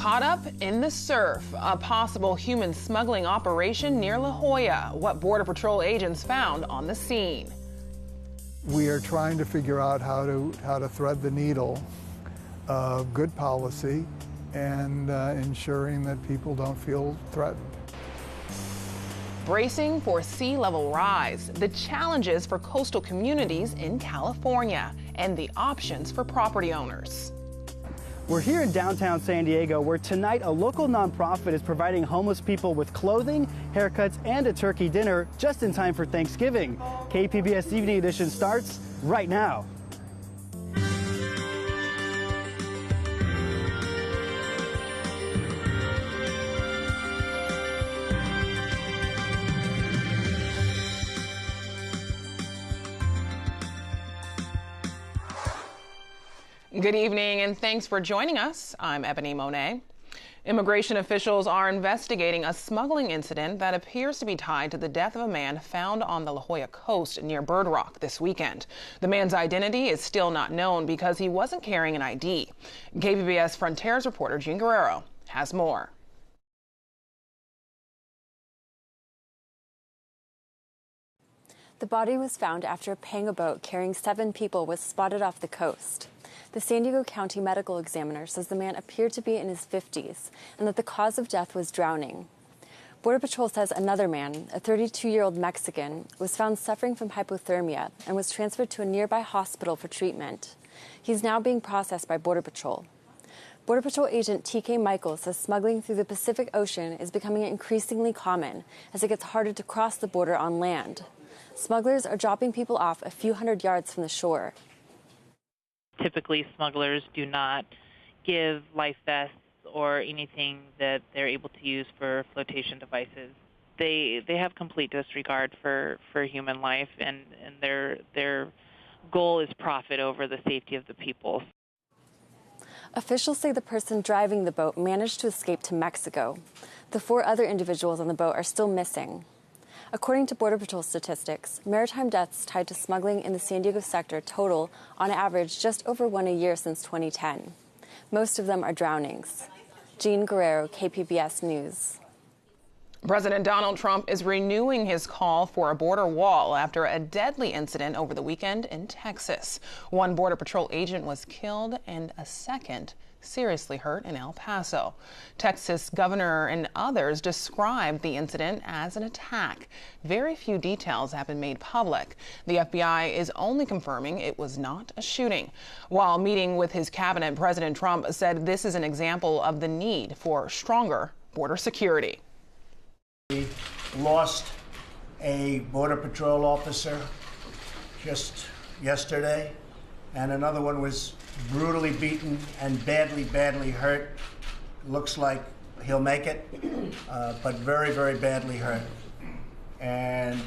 Caught up in the surf, a possible human smuggling operation near La Jolla. What Border Patrol agents found on the scene. We are trying to figure out how to thread the needle of good policy and ensuring that people don't feel threatened. Bracing for sea level rise, the challenges for coastal communities in California, and the options for property owners. We're here in downtown San Diego, where tonight a local nonprofit is providing homeless people with clothing, haircuts, and a turkey dinner just in time for Thanksgiving. KPBS Evening Edition starts right now. Good evening and thanks for joining us. I'm Ebony Monet. Immigration officials are investigating a smuggling incident that appears to be tied to the death of a man found on the La Jolla coast near Bird Rock this weekend. The man's identity is still not known because he wasn't carrying an ID. KPBS Frontiers reporter Jean Guerrero has more. The body was found after a panga boat carrying 7 people was spotted off the coast. The San Diego County Medical Examiner says the man appeared to be in his 50s and that the cause of death was drowning. Border Patrol says another man, a 32-year-old Mexican, was found suffering from hypothermia and was transferred to a nearby hospital for treatment. He's now being processed by Border Patrol. Border Patrol agent TK Michael says smuggling through the Pacific Ocean is becoming increasingly common as it gets harder to cross the border on land. Smugglers are dropping people off a few hundred yards from the shore. Typically, smugglers do not give life vests or anything that they're able to use for flotation devices. They have complete disregard for human life, and their goal is profit over the safety of the people. Officials say the person driving the boat managed to escape to Mexico. The 4 other individuals on the boat are still missing. According to Border Patrol statistics, maritime deaths tied to smuggling in the San Diego sector total, on average, just over 1 a year since 2010. Most of them are drownings. Jean Guerrero, KPBS News. President Donald Trump is renewing his call for a border wall after a deadly incident over the weekend in Texas. 1 Border Patrol agent was killed and a second seriously hurt in El Paso. Texas governor and others described the incident as an attack. Very few details have been made public. The FBI is only confirming it was not a shooting. While meeting with his cabinet, President Trump said this is an example of the need for stronger border security. We lost a Border Patrol officer just yesterday, and another one was brutally beaten and badly hurt. Looks like he'll make it, but very badly hurt. And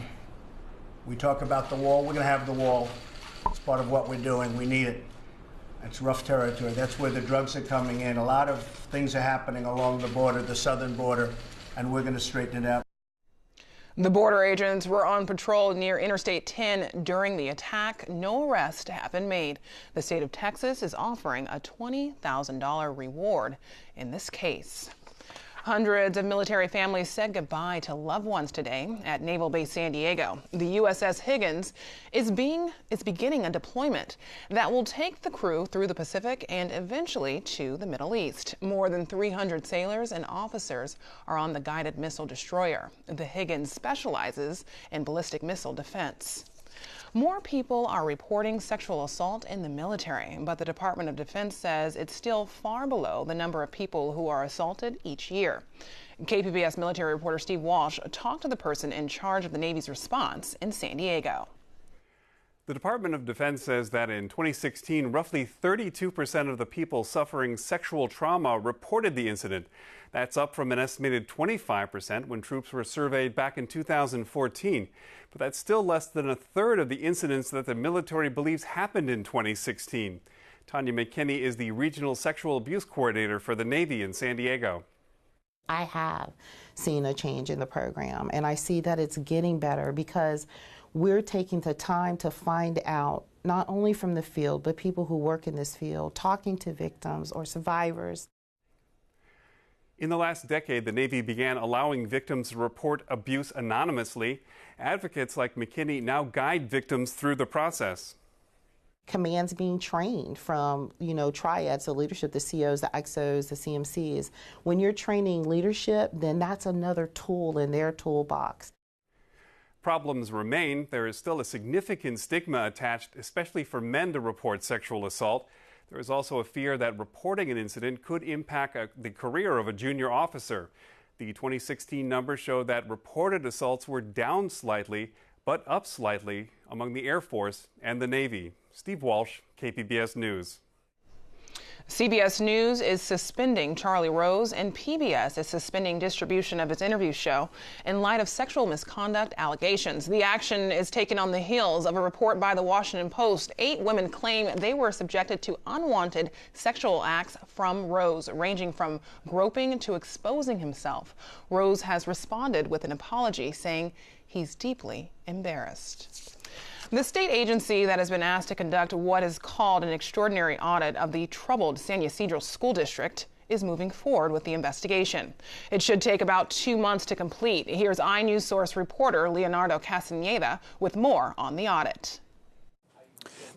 we talk about the wall. We're going to have the wall. It's part of what we're doing. We need it. It's rough territory. That's where the drugs are coming in. A lot of things are happening along the border, the southern border, and we're going to straighten it out. The border agents were on patrol near Interstate 10 during the attack. No arrests have been made. The state of Texas is offering a $20,000 reward in this case. Hundreds of military families said goodbye to loved ones today at Naval Base San Diego. The USS Higgins is beginning a deployment that will take the crew through the Pacific and eventually to the Middle East. More than 300 sailors and officers are on the guided missile destroyer. The Higgins specializes in ballistic missile defense. More people are reporting sexual assault in the military, but the Department of Defense says it's still far below the number of people who are assaulted each year. KPBS military reporter Steve Walsh talked to the person in charge of the Navy's response in San Diego. The Department of Defense says that in 2016, roughly 32% of the people suffering sexual trauma reported the incident. That's up from an estimated 25% when troops were surveyed back in 2014. But that's still less than a third of the incidents that the military believes happened in 2016. Tanya McKinney is the Regional Sexual Abuse Coordinator for the Navy in San Diego. I have seen a change in the program, and I see that it's getting better because we're taking the time to find out, not only from the field, but people who work in this field, talking to victims or survivors. In the last decade, the Navy began allowing victims to report abuse anonymously. Advocates like McKinney now guide victims through the process. Commands being trained from, triads, the leadership, the COs, the XOs, the CMCs. When you're training leadership, then that's another tool in their toolbox. Problems remain. There is still a significant stigma attached, especially for men, to report sexual assault. There is also a fear that reporting an incident could impact the career of a junior officer. The 2016 numbers show that reported assaults were down slightly, but up slightly among the Air Force and the Navy. Steve Walsh, KPBS News. CBS News is suspending Charlie Rose, and PBS is suspending distribution of its interview show in light of sexual misconduct allegations. The action is taken on the heels of a report by the Washington Post. 8 women claim they were subjected to unwanted sexual acts from Rose, ranging from groping to exposing himself. Rose has responded with an apology, saying he's deeply embarrassed. The state agency that has been asked to conduct what is called an extraordinary audit of the troubled San Ysidro school district is moving forward with the investigation. It should take about 2 months to complete. Here's iNews Source reporter Leonardo Castaneda with more on the audit.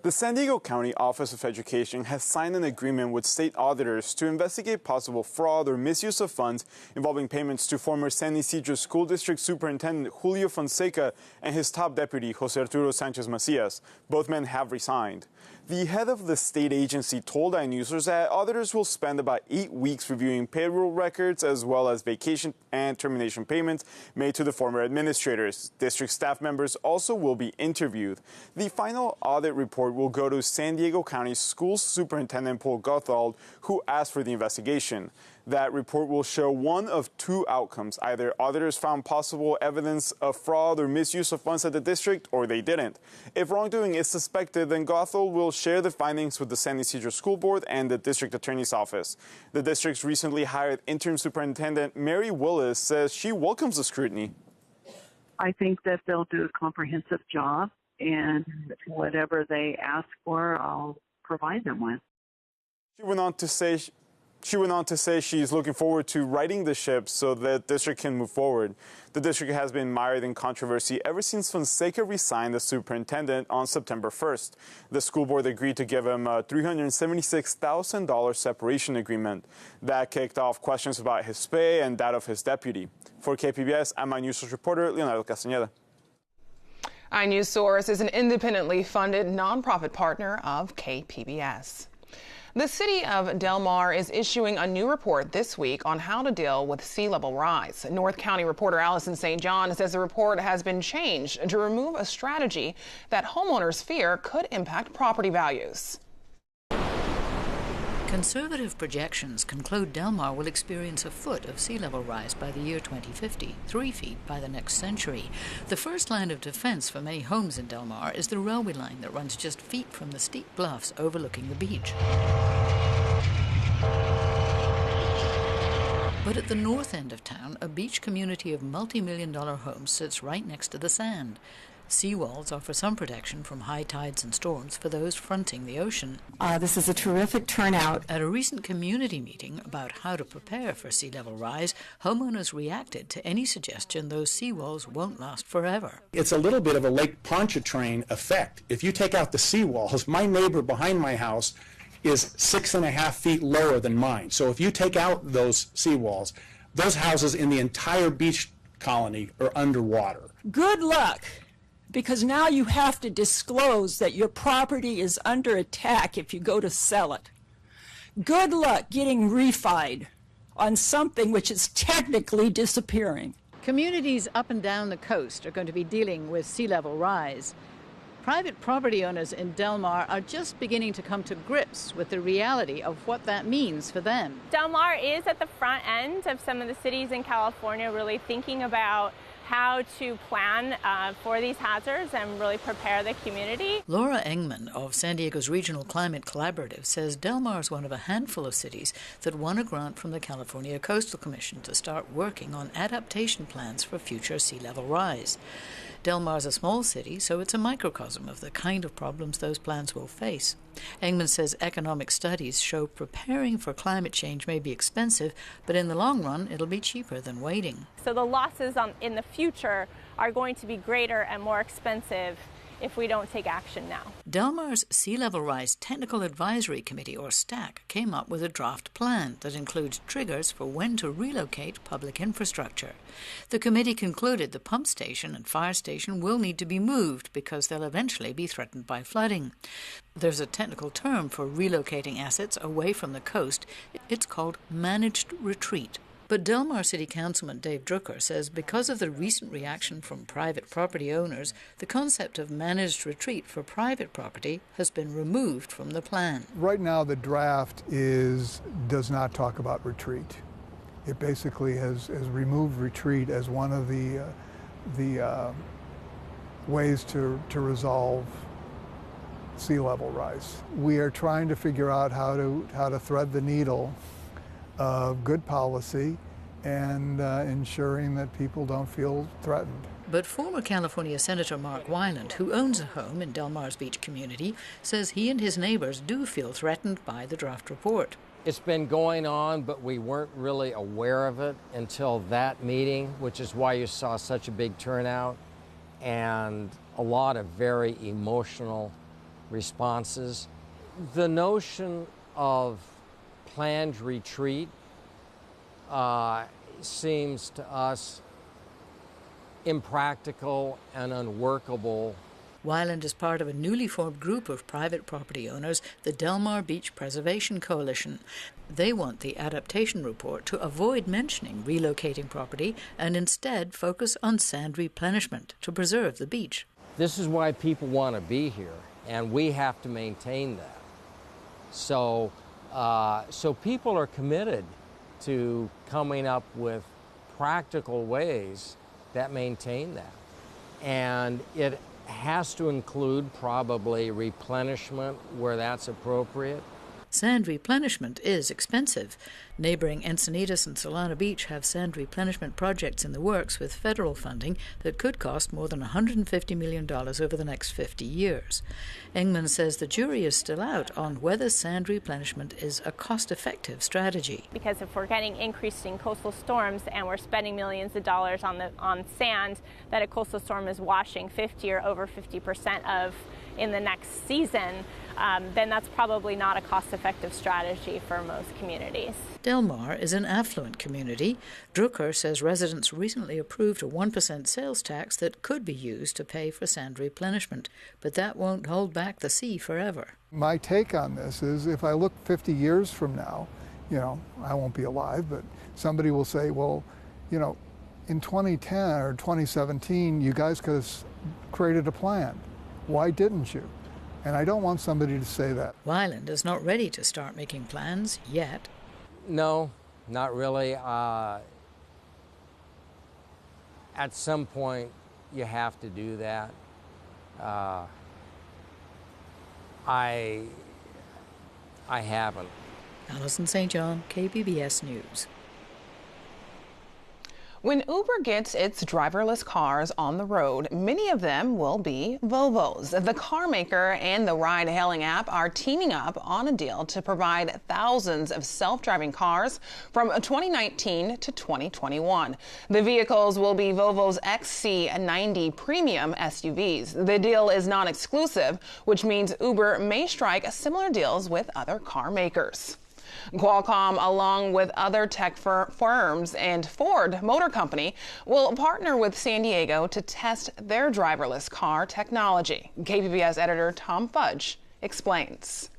The San Diego County Office of Education has signed an agreement with state auditors to investigate possible fraud or misuse of funds involving payments to former San Ysidro School District Superintendent Julio Fonseca and his top deputy, Jose Arturo Sanchez Macias. Both men have resigned. The head of the state agency told iNewsers that auditors will spend about 8 weeks reviewing payroll records as well as vacation and termination payments made to the former administrators. District staff members also will be interviewed. The final audit report will go to San Diego County School Superintendent Paul Gotthold, who asked for the investigation. That report will show one of 2 outcomes. Either auditors found possible evidence of fraud or misuse of funds at the district, or they didn't. If wrongdoing is suspected, then Gotthold will share the findings with the San Ysidro School Board and the District Attorney's Office. The district's recently hired interim superintendent, Mary Willis, says she welcomes the scrutiny. I think that they'll do a comprehensive job, and whatever they ask for, I'll provide them with. She went on to say she's looking forward to righting the ship so that the district can move forward. The district has been mired in controversy ever since Fonseca resigned as superintendent on September 1st. The school board agreed to give him a $376,000 separation agreement. That kicked off questions about his pay and that of his deputy. For KPBS, I'm iNews Source reporter Leonardo Castaneda. iNews Source is an independently funded nonprofit partner of KPBS. The city of Del Mar is issuing a new report this week on how to deal with sea level rise. North County reporter Allison St. John says the report has been changed to remove a strategy that homeowners fear could impact property values. Conservative projections conclude Del Mar will experience a foot of sea level rise by the year 2050, 3 feet by the next century. The first line of defense for many homes in Del Mar is the railway line that runs just feet from the steep bluffs overlooking the beach. But at the north end of town, a beach community of multi-million-dollar homes sits right next to the sand. Seawalls offer some protection from high tides and storms for those fronting the ocean. This is a terrific turnout. At a recent community meeting about how to prepare for sea level rise, homeowners reacted to any suggestion those seawalls won't last forever. It's a little bit of a Lake Pontchartrain effect. If you take out the seawalls, my neighbor behind my house is 6.5 feet lower than mine. So if you take out those seawalls, those houses in the entire beach colony are underwater. Good luck, because now you have to disclose that your property is under attack if you go to sell it. Good luck getting refied on something which is technically disappearing. Communities up and down the coast are going to be dealing with sea level rise. Private property owners in Del Mar are just beginning to come to grips with the reality of what that means for them. Del Mar is at the front end of some of the cities in California really thinking about how to plan for these hazards and really prepare the community. Laura Engman of San Diego's Regional Climate Collaborative says Del Mar is one of a handful of cities that won a grant from the California Coastal Commission to start working on adaptation plans for future sea level rise. Del Mar's a small city, so it's a microcosm of the kind of problems those plans will face. Engman says economic studies show preparing for climate change may be expensive, but in the long run, it'll be cheaper than waiting. So the losses in the future are going to be greater and more expensive if we don't take action now. Del Mar's Sea Level Rise Technical Advisory Committee, or STAC, came up with a draft plan that includes triggers for when to relocate public infrastructure. The committee concluded the pump station and fire station will need to be moved because they'll eventually be threatened by flooding. There's a technical term for relocating assets away from the coast. It's called managed retreat. But Del Mar City Councilman Dave Drucker says because of the recent reaction from private property owners, the concept of managed retreat for private property has been removed from the plan. Right now the draft does not talk about retreat. It basically has removed retreat as one of the ways to resolve sea level rise. We are trying to figure out how to thread the needle of good policy and ensuring that people don't feel threatened. But former California Senator Mark Weiland, who owns a home in Del Mar's beach community, says he and his neighbors do feel threatened by the draft report. It's been going on, but we weren't really aware of it until that meeting, which is why you saw such a big turnout and a lot of very emotional responses. The notion of planned retreat seems to us impractical and unworkable. Weiland is part of a newly formed group of private property owners, the Del Mar Beach Preservation Coalition. They want the adaptation report to avoid mentioning relocating property and instead focus on sand replenishment to preserve the beach. This is why people want to be here, and we have to maintain that. So people are committed to coming up with practical ways that maintain that. And it has to include probably replenishment where that's appropriate. Sand replenishment is expensive. Neighboring Encinitas and Solana Beach have sand replenishment projects in the works with federal funding that could cost more than $150 million over the next 50 years. Engman says the jury is still out on whether sand replenishment is a cost-effective strategy. Because if we're getting increasing coastal storms and we're spending millions of dollars on sand that a coastal storm is washing 50 or over 50% of in the next season, then that's probably not a cost-effective strategy for most communities. Del Mar is an affluent community. Drucker says residents recently approved a 1% sales tax that could be used to pay for sand replenishment, but that won't hold back the sea forever. My take on this is if I look 50 years from now, I won't be alive, but somebody will say, well, in 2010 or 2017, you guys could have created a plan. Why didn't you? And I don't want somebody to say that. Weiland is not ready to start making plans yet. No, not really. At some point, you have to do that. I haven't. Allison St. John, KPBS News. When Uber gets its driverless cars on the road, many of them will be Volvos. The car maker and the ride-hailing app are teaming up on a deal to provide thousands of self-driving cars from 2019 to 2021. The vehicles will be Volvo's XC90 premium SUVs. The deal is non-exclusive, which means Uber may strike similar deals with other car makers. Qualcomm, along with other tech firms and Ford Motor Company, will partner with San Diego to test their driverless car technology. KPBS editor Tom Fudge explains.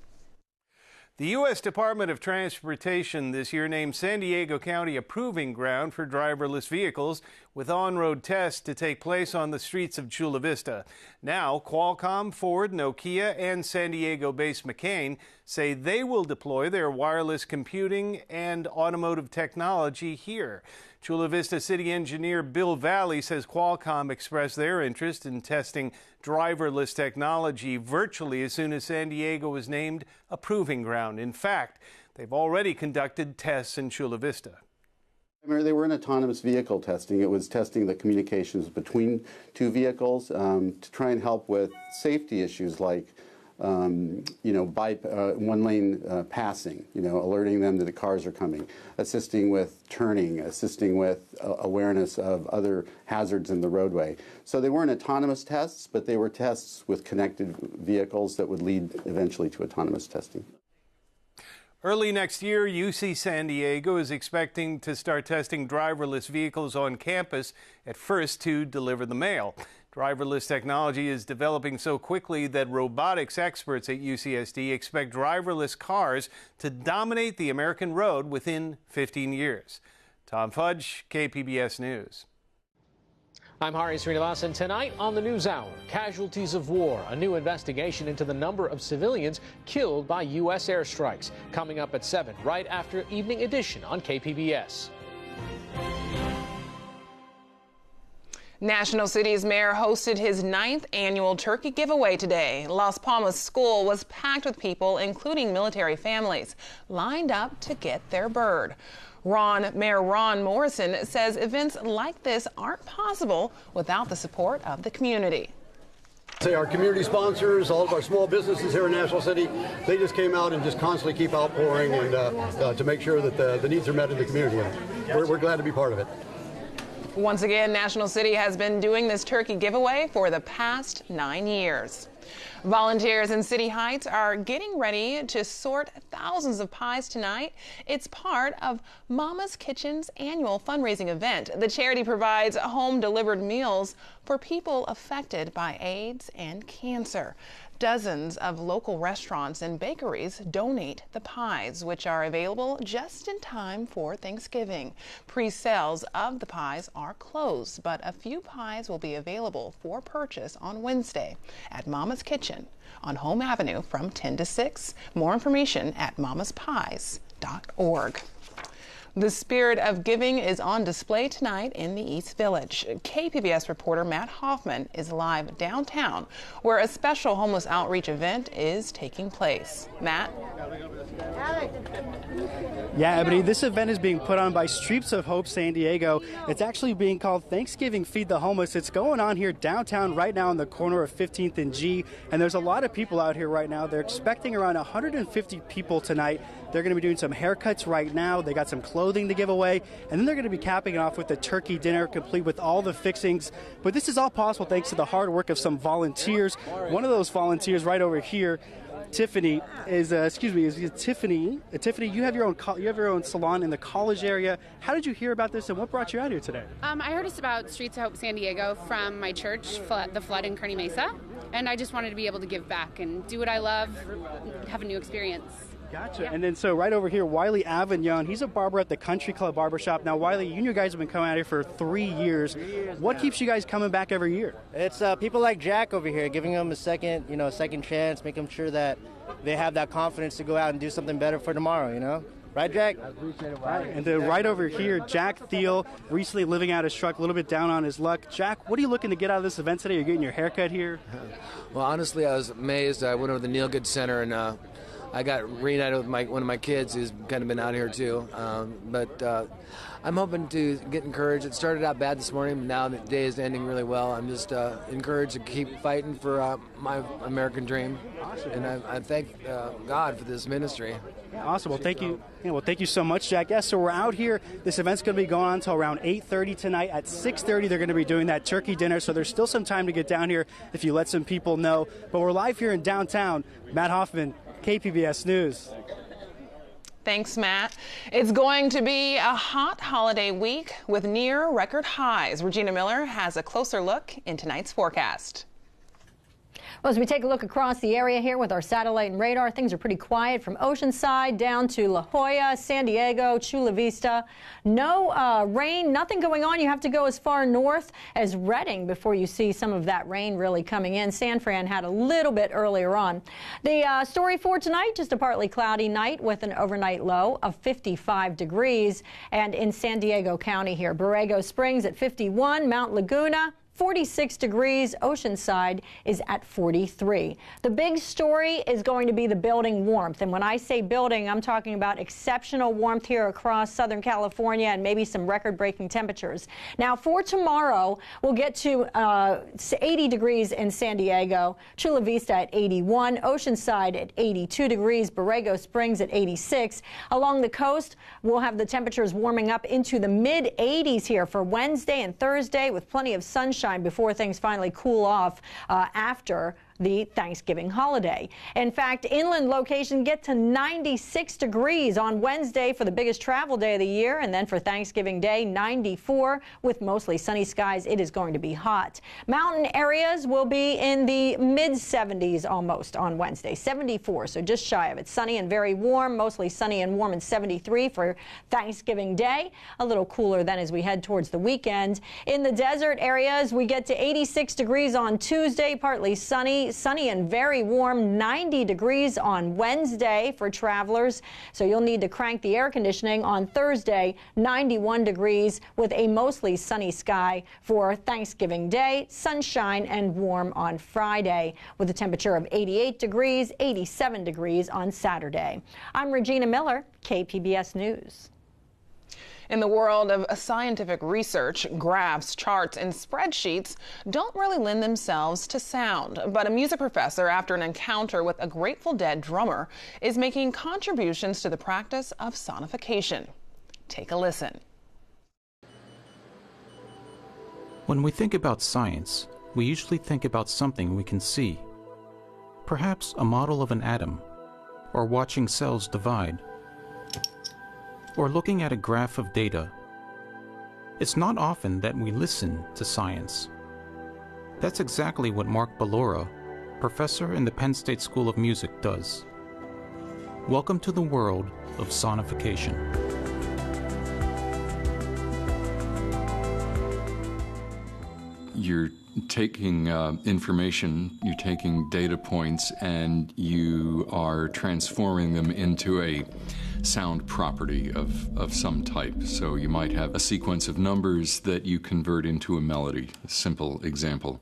The U.S. Department of Transportation this year named San Diego County a proving ground for driverless vehicles, with on-road tests to take place on the streets of Chula Vista. Now, Qualcomm, Ford, Nokia, and San Diego-based McCain say they will deploy their wireless computing and automotive technology here. Chula Vista City Engineer Bill Valley says Qualcomm expressed their interest in testing driverless technology virtually as soon as San Diego was named a proving ground. In fact, they've already conducted tests in Chula Vista. They were in autonomous vehicle testing. It was testing the communications between two vehicles to try and help with safety issues like, one-lane passing, alerting them that the cars are coming, assisting with turning, assisting with awareness of other hazards in the roadway. So they weren't autonomous tests, but they were tests with connected vehicles that would lead eventually to autonomous testing. Early next year, UC San Diego is expecting to start testing driverless vehicles on campus, at first to deliver the mail. Driverless technology is developing so quickly that robotics experts at UCSD expect driverless cars to dominate the American road within 15 years. Tom Fudge, KPBS News. I'm Hari Srinivasan. Tonight on the NewsHour, casualties of war, a new investigation into the number of civilians killed by U.S. airstrikes. Coming up at 7, right after Evening Edition on KPBS. National City's mayor hosted his 9th annual turkey giveaway today. Las Palmas School was packed with people, including military families, lined up to get their bird. Mayor Ron Morrison says events like this aren't possible without the support of the community. Our community sponsors, all of our small businesses here in National City, they just came out and just constantly keep outpouring and to make sure that the needs are met in the community. We're glad to be part of it. Once again, National City has been doing this turkey giveaway for the past 9 years. Volunteers in City Heights are getting ready to sort thousands of pies tonight. It's part of Mama's Kitchen's annual fundraising event. The charity provides home-delivered meals for people affected by AIDS and cancer. Dozens of local restaurants and bakeries donate the pies, which are available just in time for Thanksgiving. Pre-sales of the pies are closed, but a few pies will be available for purchase on Wednesday at Mama's Kitchen on Home Avenue from 10 to 6. More information at mamaspies.org. The spirit of giving is on display tonight in the East Village. KPBS reporter Matt Hoffman is live downtown, where a special homeless outreach event is taking place. Matt? Yeah, Ebony, this event is being put on by Streets of Hope San Diego. It's actually being called Thanksgiving Feed the Homeless. It's going on here downtown right now on the corner of 15th and G, and there's a lot of people out here right now. They're expecting around 150 people tonight. They're going to be doing some haircuts right now. They got some clothing to give away, and then they're going to be capping it off with a turkey dinner complete with all the fixings. But this is all possible thanks to the hard work of some volunteers. One of those volunteers right over here, Tiffany, is Tiffany, you have your own salon in the college area. How did you hear about this, and what brought you out here today? I heard about Streets of Hope San Diego from my church, the Flood in Kearney Mesa, and I just wanted to be able to give back and do what I love, have a new experience. Gotcha. Yeah. And then so right over here, Wiley Avignon, he's a barber at the Country Club Barbershop. Now, Wiley, you and your guys have been coming out here for 3 years. What keeps you guys coming back every year? It's people like Jack over here, giving them a second chance, making sure that they have that confidence to go out and do something better for tomorrow, Right, Jack? I appreciate it. Right. And then right over here, Jack Thiel, recently living out his truck, a little bit down on his luck. Jack, what are you looking to get out of this event today? You're getting your haircut here? Well, honestly, I was amazed. I went over to the Neil Good Center and I got reunited with one of my kids who's kind of been out here too. But I'm hoping to get encouraged. It started out bad this morning, but now the day is ending really well. I'm just encouraged to keep fighting for my American dream. Awesome. And I thank God for this ministry. Awesome. Well, thank you. Yeah, well, thank you so much, Jack. Yes, so we're out here. This event's going to be going on until around 8:30 tonight. At 6:30, they're going to be doing that turkey dinner, so there's still some time to get down here if you let some people know. But we're live here in downtown. Matt Hoffman, KPBS News. Thanks, Matt. It's going to be a hot holiday week with near record highs. Regina Miller has a closer look in tonight's forecast. Well, as we take a look across the area here with our satellite and radar, things are pretty quiet from Oceanside down to La Jolla, San Diego, Chula Vista. No rain, nothing going on. You have to go as far north as Redding before you see some of that rain really coming in. San Fran had a little bit earlier on. The story for tonight, just a partly cloudy night with an overnight low of 55 degrees. And in San Diego County here, Borrego Springs at 51, Mount Laguna 46 degrees. Oceanside is at 43. The big story is going to be the building warmth. And when I say building, I'm talking about exceptional warmth here across Southern California and maybe some record-breaking temperatures. Now, for tomorrow, we'll get to 80 degrees in San Diego, Chula Vista at 81, Oceanside at 82 degrees, Borrego Springs at 86. Along the coast, we'll have the temperatures warming up into the mid-80s here for Wednesday and Thursday with plenty of sunshine before things finally cool off after the Thanksgiving holiday. In fact, inland locations get to 96 degrees on Wednesday for the biggest travel day of the year, and then for Thanksgiving Day, 94 with mostly sunny skies. It is going to be hot. Mountain areas will be in the mid-70s almost on Wednesday, 74, so just shy of it. Sunny and very warm, mostly sunny and warm, and 73 for Thanksgiving Day. A little cooler then as we head towards the weekend. In the desert areas, we get to 86 degrees on Tuesday, partly sunny and very warm, 90 degrees on Wednesday for travelers. So you'll need to crank the air conditioning on Thursday, 91 degrees with a mostly sunny sky for Thanksgiving Day, sunshine and warm on Friday with a temperature of 88 degrees, 87 degrees on Saturday. I'm Regina Miller, KPBS News. In the world of scientific research, graphs, charts, and spreadsheets don't really lend themselves to sound. But a music professor, after an encounter with a Grateful Dead drummer, is making contributions to the practice of sonification. Take a listen. When we think about science, we usually think about something we can see. Perhaps a model of an atom, or watching cells divide, or looking at a graph of data. It's not often that we listen to science. That's exactly what Mark Ballora, professor in the Penn State School of Music, does. Welcome to the world of sonification. You're taking information, you're taking data points, and you are transforming them into a sound property of some type. So you might have a sequence of numbers that you convert into a melody. A simple example.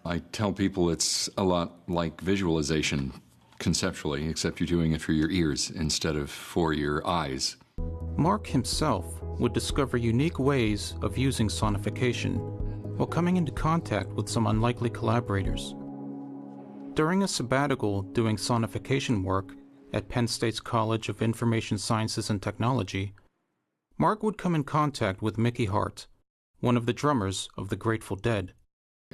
I tell people it's a lot like visualization conceptually, except you're doing it for your ears instead of for your eyes. Mark himself would discover unique ways of using sonification while coming into contact with some unlikely collaborators. During a sabbatical doing sonification work at Penn State's College of Information Sciences and Technology, Mark would come in contact with Mickey Hart, one of the drummers of the Grateful Dead.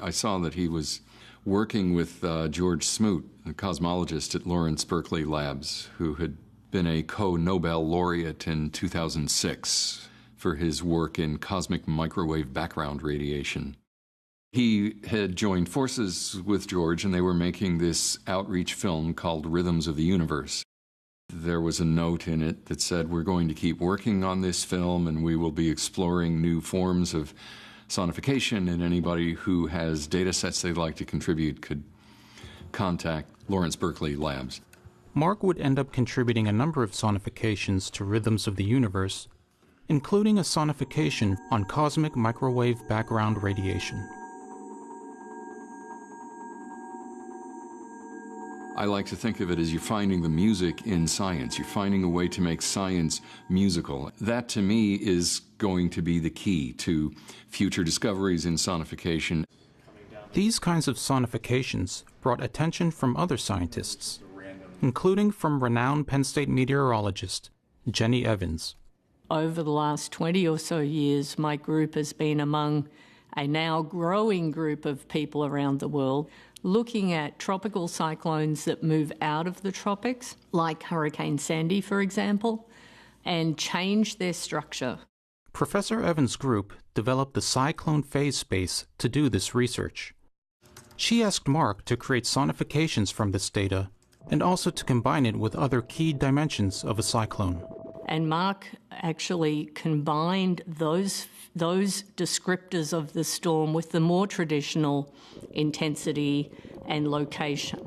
I saw that he was working with George Smoot, a cosmologist at Lawrence Berkeley Labs, who had been a co-Nobel laureate in 2006 for his work in cosmic microwave background radiation. He had joined forces with George, and they were making this outreach film called Rhythms of the Universe. There was a note in it that said, we're going to keep working on this film, and we will be exploring new forms of sonification, and anybody who has data sets they'd like to contribute could contact Lawrence Berkeley Labs. Mark would end up contributing a number of sonifications to Rhythms of the Universe, including a sonification on cosmic microwave background radiation. I like to think of it as you're finding the music in science. You're finding a way to make science musical. That, to me, is going to be the key to future discoveries in sonification. These kinds of sonifications brought attention from other scientists, including from renowned Penn State meteorologist Jenny Evans. Over the last 20 or so years, my group has been among a now growing group of people around the world looking at tropical cyclones that move out of the tropics, like Hurricane Sandy, for example, and change their structure. Professor Evans' group developed the cyclone phase space to do this research. She asked Mark to create sonifications from this data and also to combine it with other key dimensions of a cyclone. And Mark actually combined those descriptors of the storm with the more traditional intensity and location.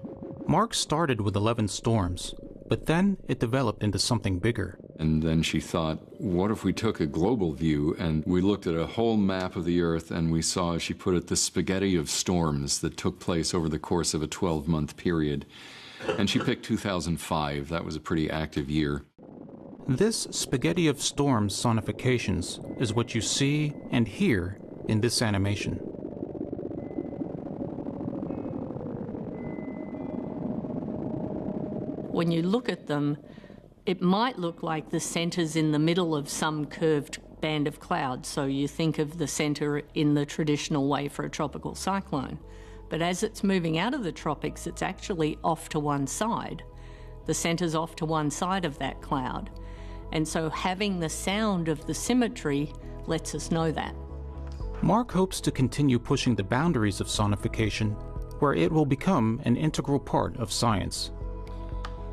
Mark started with 11 storms, But then it developed into something bigger. And then she thought, what if we took a global view and we looked at a whole map of the Earth and we saw, as she put it, the spaghetti of storms that took place over the course of a 12-month period. And she picked 2005. That was a pretty active year. This spaghetti of storms sonifications is what you see and hear in this animation. When you look at them, it might look like the centre's in the middle of some curved band of clouds. So you think of the centre in the traditional way for a tropical cyclone. But as it's moving out of the tropics, it's actually off to one side. The centre's off to one side of that cloud. And so having the sound of the symmetry lets us know that. Mark hopes to continue pushing the boundaries of sonification, where it will become an integral part of science.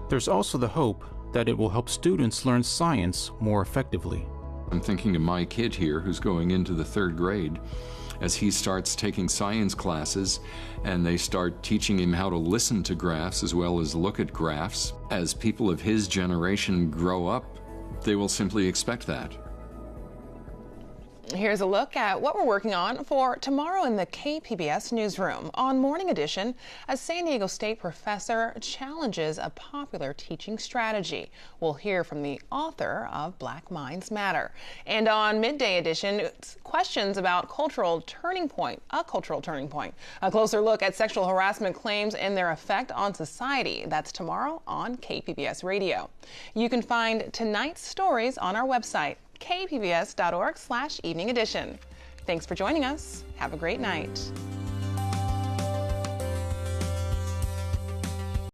There's also the hope that it will help students learn science more effectively. I'm thinking of my kid here who's going into the 3rd grade. As he starts taking science classes and they start teaching him how to listen to graphs as well as look at graphs, as people of his generation grow up, they will simply expect that. Here's a look at what we're working on for tomorrow in the KPBS newsroom. On Morning Edition, a San Diego State professor challenges a popular teaching strategy. We'll hear from the author of Black Minds Matter. And on Midday Edition, questions about a cultural turning point. A closer look at sexual harassment claims and their effect on society. That's tomorrow on KPBS Radio. You can find tonight's stories on our website, kpbs.org/evening edition. Thanks for joining us. Have a great night.